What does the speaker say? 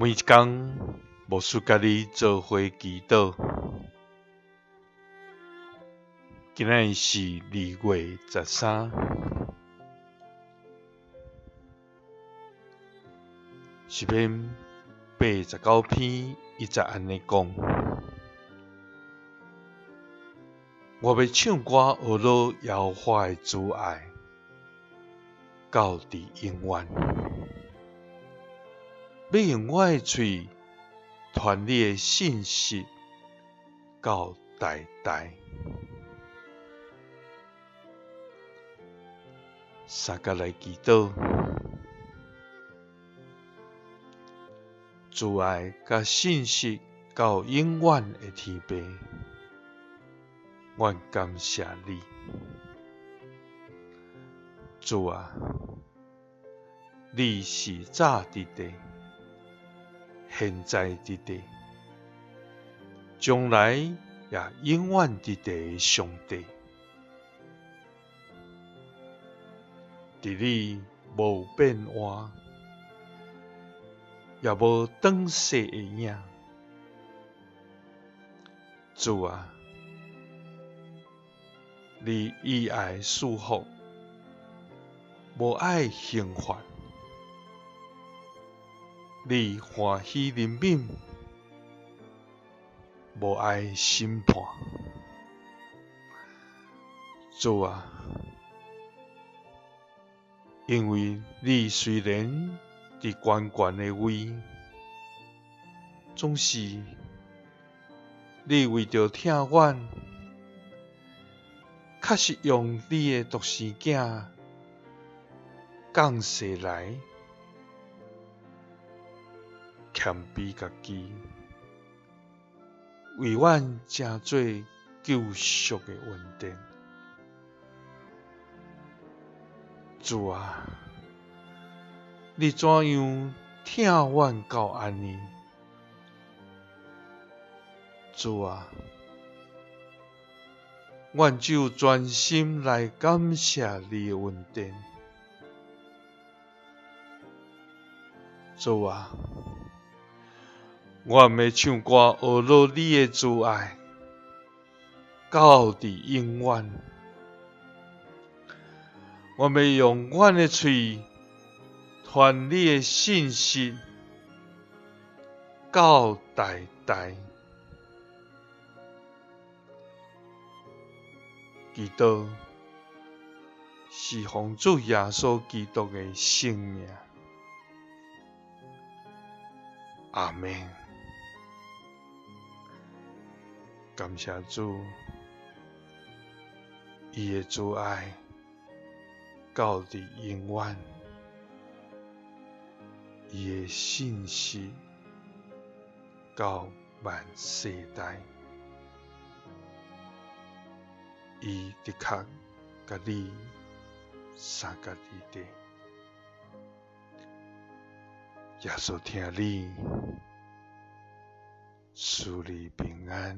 每一天，牧师甲你做伙祈祷。今仔是2月13，诗篇89篇，伊才安尼讲：我要唱歌学乐耶和华的慈爱，到伫永远。要用我的嘴传你的信息，到代代。三甲来祈祷，慈爱甲信息到永远的天父，愿感谢你。主啊，你是早伫地，现在伫地，将来也永远伫地的上帝。伫你无变换，也无转世的影。主啊，你以爱祝福，无爱刑罚。你欢喜怜悯，无爱审判。主啊，因为你虽然伫悬悬的位，总是你为着疼阮，确实用你的独生囝降世来，谦卑家己，为阮成做救赎的恩典。主啊，你怎样疼阮到安尼？主啊，阮只有专心来感谢你的恩典。主啊，我要唱歌学乐你的慈爱，到伫永远。我要用阮的嘴传你的信息，到代代。祈祷是奉主耶稣基督的圣名。阿们。感谢主，伊的慈爱到伫永远，伊的信息到万世代。伊的确甲你三甲伫地，耶稣听你，赐你平安。